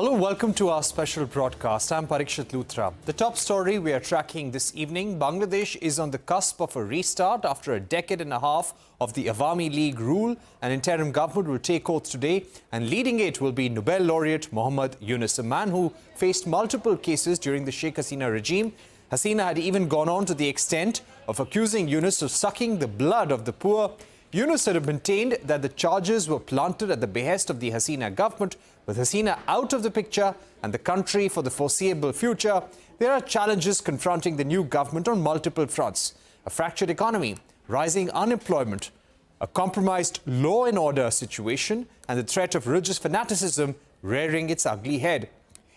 Hello, welcome to our special broadcast. I'm Parikshit Luthra. The top story we are tracking this evening: Bangladesh is on the cusp of a restart after a decade and a half of the Awami League rule. An interim government will take oath today, and leading it will be Nobel laureate Muhammad Yunus, a man who faced multiple cases during the Sheikh Hasina regime. Hasina had even gone on to the extent of accusing Yunus of sucking the blood of the poor. Yunus had maintained that the charges were planted at the behest of the Hasina government. With Hasina out of the picture and the country for the foreseeable future, there are challenges confronting the new government on multiple fronts: a fractured economy, rising unemployment, a compromised law and order situation, and the threat of religious fanaticism rearing its ugly head.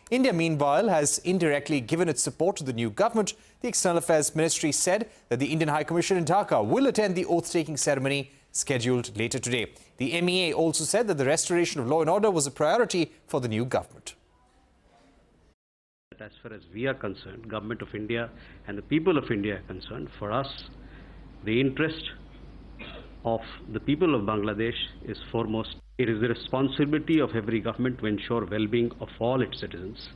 India, meanwhile, has indirectly given its support to the new government. The External Affairs Ministry said that the Indian High Commission in Dhaka will attend the oath-taking ceremony scheduled later today. The MEA also said that the restoration of law and order was a priority for the new government. As far as we are concerned, Government of India and the people of India are concerned, for us, the interest of the people of Bangladesh is foremost. It is the responsibility of every government to ensure well-being of all its citizens.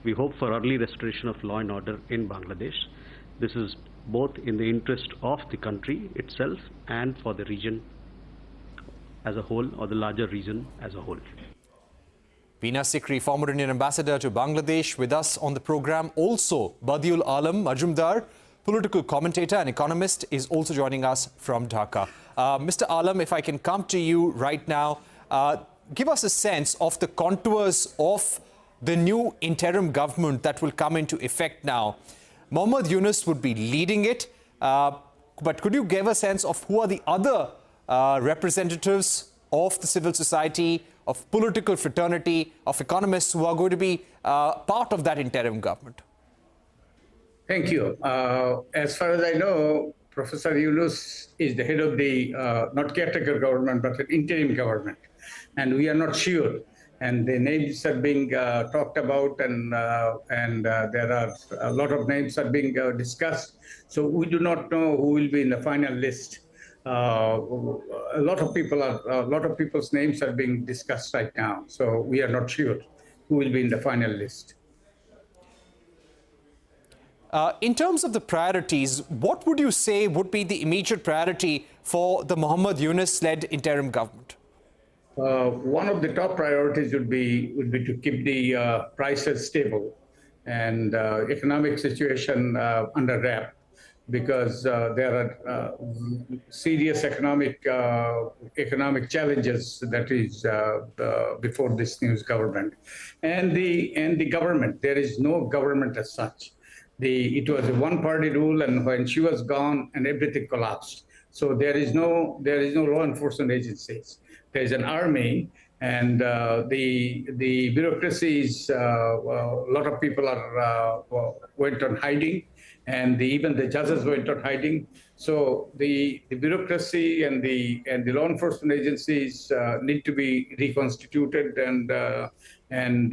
We hope for early restoration of law and order in Bangladesh. This is both in the interest of the country itself and for the region as a whole, or the larger region as a whole. Veena Sikri, former Indian ambassador to Bangladesh, with us on the program. Also, Badiul Alam Majumdar, political commentator and economist, is also joining us from Dhaka. Mr. Alam, if I can come to you right now, give us a sense of the contours of the new interim government that will come into effect now. Muhammad Yunus would be leading it, but could you give a sense of who are the other representatives of the civil society, of political fraternity, of economists who are going to be part of that interim government? Thank you. As far as I know, Professor Yunus is the head of the not caretaker government, but an interim government. And we are not sure. And the names are being talked about, and there are a lot of names are being discussed. So we do not know who will be in the final list. A lot of people's names are being discussed right now. So we are not sure who will be in the final list. In terms of the priorities, what would you say would be the immediate priority for the Muhammad Yunus-led interim government? One of the top priorities would be to keep the prices stable and economic situation under wrap, because there are serious economic challenges that is before this new government. And the government, there is no government as such. It was a one-party rule, and when she was gone, and everything collapsed. So there is no law enforcement agencies. There is an army, and the bureaucracies. A lot of people went on hiding, and even the judges went on hiding. So the bureaucracy and the law enforcement agencies need to be reconstituted and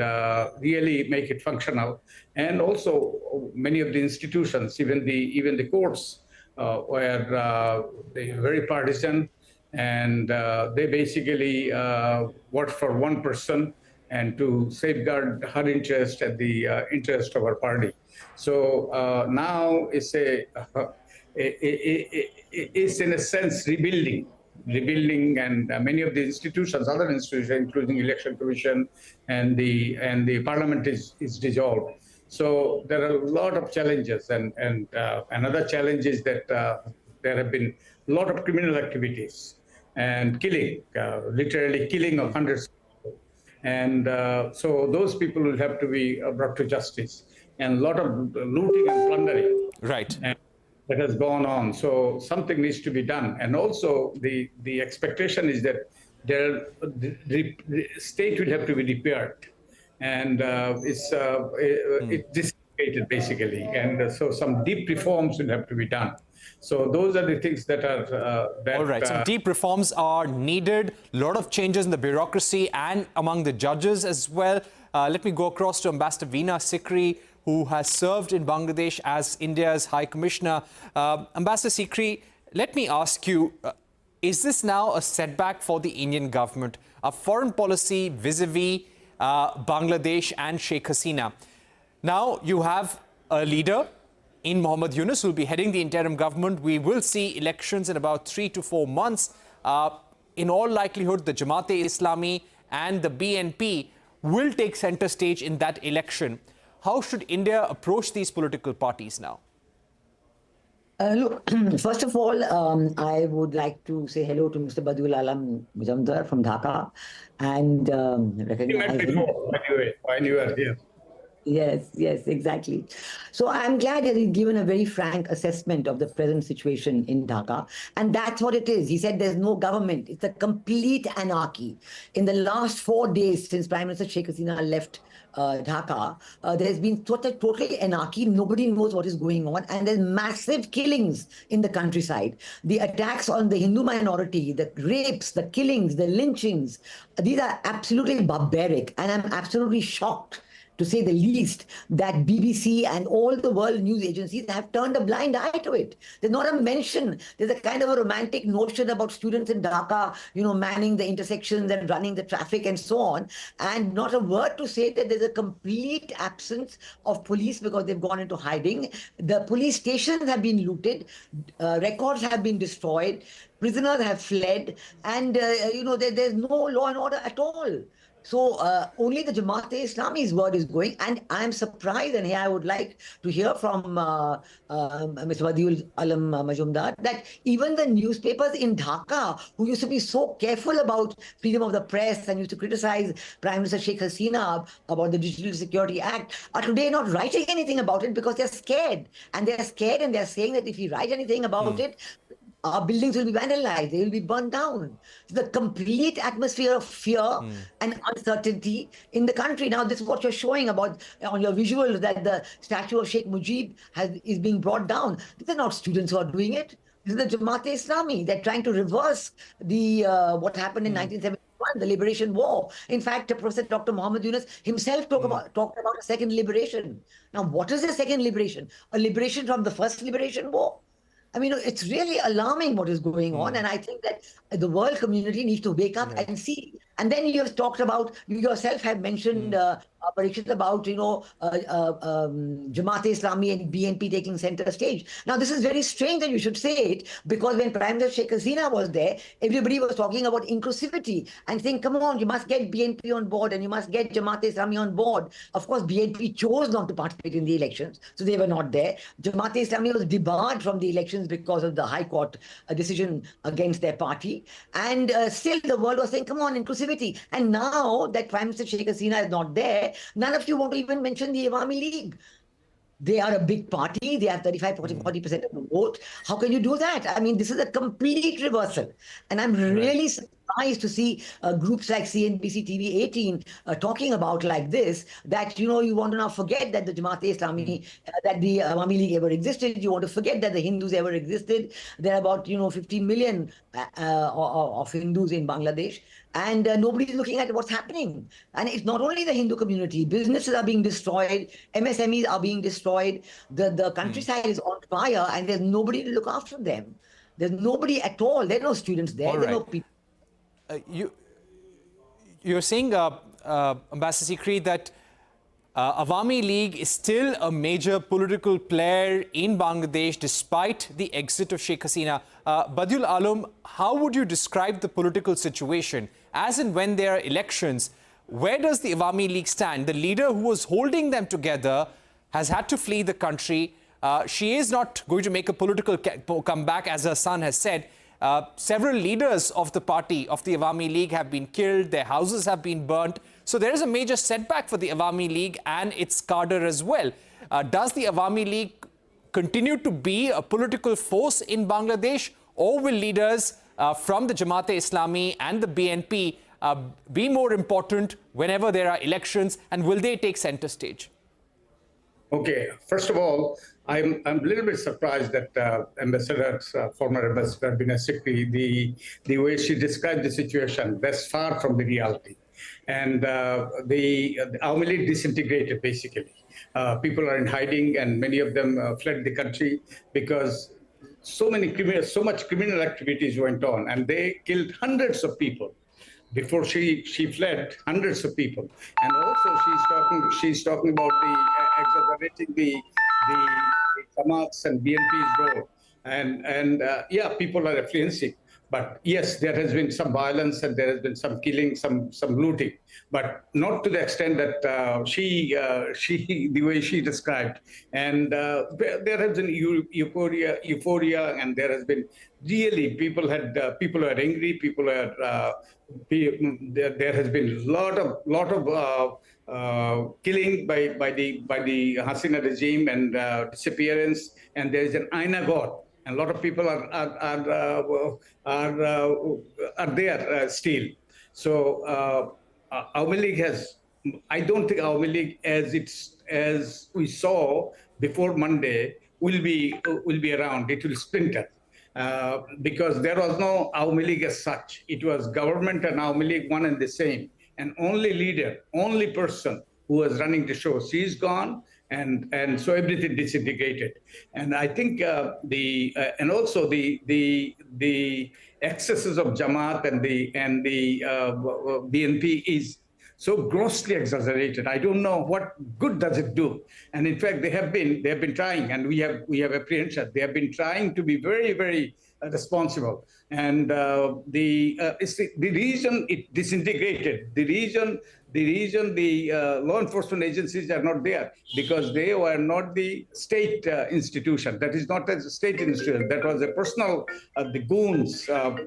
really make it functional. And also many of the institutions, even the courts, were they very partisan, and they basically worked for one person and to safeguard her interest and the interest of her party. So now it's in a sense rebuilding, and many of the institutions, other institutions, including Election Commission and the Parliament, is dissolved. So there are a lot of challenges, and another challenge is that there have been a lot of criminal activities and killing, literally killing of hundreds of people. And so those people will have to be brought to justice, and a lot of looting and plundering. Right. And that has gone on. So something needs to be done. And also the expectation is that the state will have to be repaired. And it's dissipated basically. And so some deep reforms will have to be done. So those are the things that are... All right, so deep reforms are needed, a lot of changes in the bureaucracy and among the judges as well. Let me go across to Ambassador Veena Sikri, who has served in Bangladesh as India's High Commissioner. Ambassador Sikri, let me ask you, is this now a setback for the Indian government? A foreign policy vis-a-vis Bangladesh and Sheikh Hasina. Now you have a leader in Mohammad Yunus who will be heading the interim government. We will see elections in about 3 to 4 months. In all likelihood, the Jamaat-e-Islami and the BNP will take center stage in that election. How should India approach these political parties now? Look, first of all, I would like to say hello to Mr. Badiul Alam Majumdar from Dhaka and recognize him. While you are here. Yes, exactly. So I'm glad that he's given a very frank assessment of the present situation in Dhaka. And that's what it is. He said there's no government. It's a complete anarchy. In the last 4 days since Prime Minister Sheikh Hasina left Dhaka, there's been total anarchy. Nobody knows what is going on. And there's massive killings in the countryside. The attacks on the Hindu minority, the rapes, the killings, the lynchings, these are absolutely barbaric. And I'm absolutely shocked, to say the least, that BBC and all the world news agencies have turned a blind eye to it. There's not a mention. There's a kind of a romantic notion about students in Dhaka, manning the intersections and running the traffic and so on, and not a word to say that there's a complete absence of police because they've gone into hiding. The police stations have been looted, records have been destroyed, prisoners have fled, and there's no law and order at all. So only the Jamaat-e-Islami's word is going, and I'm surprised, and here I would like to hear from Mr. Badiul Alam Majumdar, that even the newspapers in Dhaka, who used to be so careful about freedom of the press and used to criticize Prime Minister Sheikh Hasina about the Digital Security Act, are today not writing anything about it because they're scared. And they're scared, and they're saying that if we write anything about it, our buildings will be vandalized, they will be burned down. The complete atmosphere of fear and uncertainty in the country. Now, this is what you're showing about on your visuals, that the statue of Sheikh Mujib is being brought down. These are not students who are doing it. This is the Jamaat-e-Islami. They're trying to reverse the what happened in 1971, the liberation war. In fact, Professor Dr. Mohammad Yunus himself talked about a second liberation. Now, what is a second liberation? A liberation from the first liberation war? I mean, it's really alarming what is going on. And I think that the world community needs to wake up and see. And then you have talked about, you yourself have mentioned, Parikshit, about, Jamaat-e-Islami and BNP taking center stage. Now, this is very strange that you should say it, because when Prime Minister Sheikh Hasina was there, everybody was talking about inclusivity and saying, come on, you must get BNP on board and you must get Jamaat-e-Islami on board. Of course, BNP chose not to participate in the elections, so they were not there. Jamaat-e-Islami was debarred from the elections because of the High Court decision against their party. And still the world was saying, come on, inclusivity. And now that Prime Minister Sheikh Hasina is not there, none of you want to even mention the Awami League. They are a big party. They have 35-40% of the vote. How can you do that? I mean, this is a complete reversal. And I'm really surprised to see groups like CNBC-TV18 talking about like this, that, you want to now forget that the Jamaat-e-Islami, that the Awami League ever existed. You want to forget that the Hindus ever existed. There are about, 15 million of Hindus in Bangladesh. And nobody's looking at what's happening. And it's not only the Hindu community. Businesses are being destroyed. MSMEs are being destroyed. The countryside is on fire, and there's nobody to look after them. There's nobody at all. There are no students there. There are no people. You're saying, Ambassador Sikri, that Awami League is still a major political player in Bangladesh despite the exit of Sheikh Hasina. Badiul Alam, how would you describe the political situation? As and when there are elections, where does the Awami League stand? The leader who was holding them together has had to flee the country. She is not going to make a political comeback, as her son has said. Several leaders of the party, of the Awami League, have been killed. Their houses have been burnt. So there is a major setback for the Awami League and its cadre as well. Does the Awami League continue to be a political force in Bangladesh, or will leaders from the Jamaat-e-Islami and the BNP be more important whenever there are elections, and will they take center stage? Okay, first of all, I'm a little bit surprised that former Ambassador Veena Sikri, the way she described the situation, that's far from the reality. And the Awami League disintegrated, basically. People are in hiding, and many of them fled the country because so much criminal activities went on, and they killed hundreds of people. before she fled, hundreds of people. And also she's talking about the exaggerating the Hamas and BNP's role. And yeah, people are influencing. But yes, there has been some violence and there has been some killing, some looting, but not to the extent that the way she described. And there has been euphoria, and there has been really people are angry, people are there has been a lot of killing by the Hasina regime and disappearance, and there is an Aina God. And a lot of people are there still. So Awami League I don't think Awami League as we saw before Monday will be around. It will splinter because there was no Awami League as such. It was government and Awami League one and the same. And only leader, only person who was running the show, she's gone. And so everything disintegrated, and I think and also the excesses of Jamaat and the BNP is so grossly exaggerated. I don't know what good does it do. And in fact, they have been trying, and we have apprehension. They have been trying to be very, very responsible. And the reason it disintegrated, the reason the law enforcement agencies are not there, because they were not the state institution. That is not a state institution. That was a personal the goons of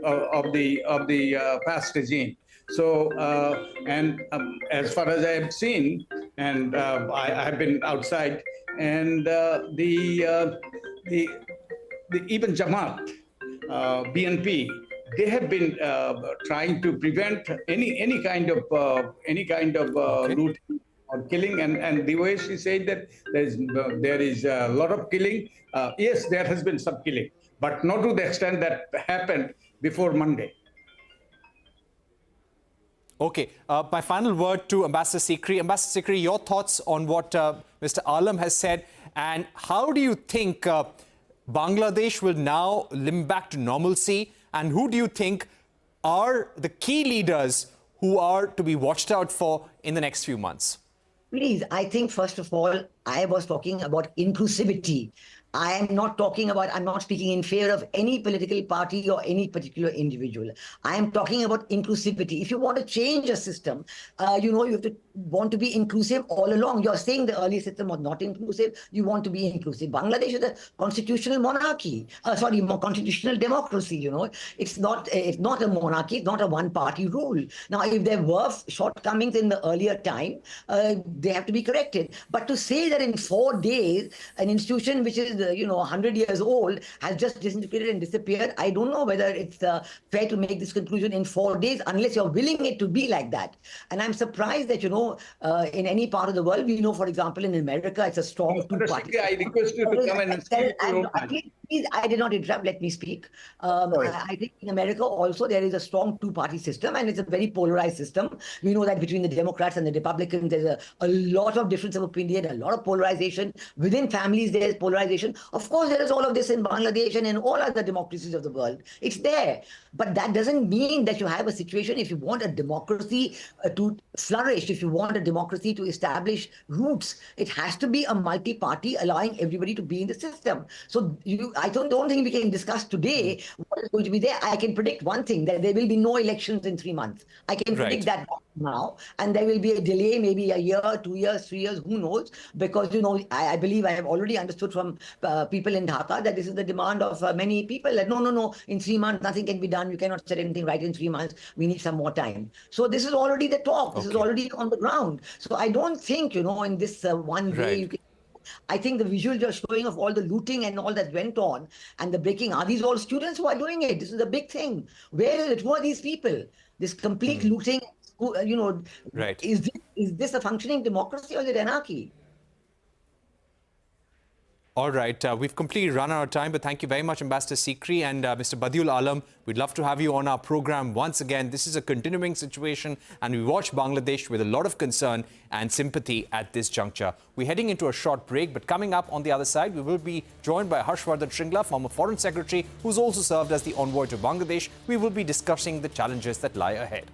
the past regime. So and as far as I have seen, and I have been outside, and even Jamaat, BNP, they have been trying to prevent any kind of looting or killing, and the way she said that there is a lot of killing. Yes, there has been some killing, but not to the extent that happened before Monday. Okay, my final word to Ambassador Sikri. Ambassador Sikri, your thoughts on what Mr. Alam has said, and how do you think Bangladesh will now limp back to normalcy, and who do you think are the key leaders who are to be watched out for in the next few months? Please, I think first of all, I was talking about inclusivity. I'm not speaking in favor of any political party or any particular individual. I am talking about inclusivity. If you want to change a system, you have to want to be inclusive all along. You're saying the earlier system was not inclusive. You want to be inclusive. Bangladesh is a constitutional monarchy. Constitutional democracy. It's not a monarchy. It's not a one-party rule. Now, if there were shortcomings in the earlier time, they have to be corrected. But to say that in 4 days, an institution which is 100 years old has just disintegrated and disappeared, I don't know whether it's fair to make this conclusion in 4 days unless you're willing it to be like that. And I'm surprised that, in any part of the world, we know, for example, in America, it's a strong two-party. I request you to come and speak. Please, I did not interrupt. Let me speak. I think in America also there is a strong two-party system, and it's a very polarized system. We know that between the Democrats and the Republicans, there's a lot of difference of opinion, a lot of polarization. Within families, there's polarization. Of course, there is all of this in Bangladesh and in all other democracies of the world. It's there. But that doesn't mean that you have a situation, if you want a democracy to flourish, if you want a democracy to establish roots, it has to be a multi-party, allowing everybody to be in the system. So I don't think we can discuss today what is going to be there. I can predict one thing, that there will be no elections in 3 months. I can predict that now. And there will be a delay, maybe a year, 2 years, 3 years, who knows? Because, I believe I have already understood from people in Dhaka that this is the demand of many people. That no, in 3 months, nothing can be done. You cannot set anything right in 3 months. We need some more time. So this is already the talk. This is already on the ground. So I don't think, in this one way you can. I think the visuals are showing of all the looting and all that went on and the breaking. Are these all students who are doing it? This is a big thing. Where is it? Who are these people? This complete looting, is this a functioning democracy or is it anarchy? All right, we've completely run out of time, but thank you very much, Ambassador Sikri and Mr. Badiul Alam. We'd love to have you on our program once again. This is a continuing situation, and we watch Bangladesh with a lot of concern and sympathy at this juncture. We're heading into a short break, but coming up on the other side, we will be joined by Harshvardhan Shringla, former Foreign Secretary, who's also served as the envoy to Bangladesh. We will be discussing the challenges that lie ahead.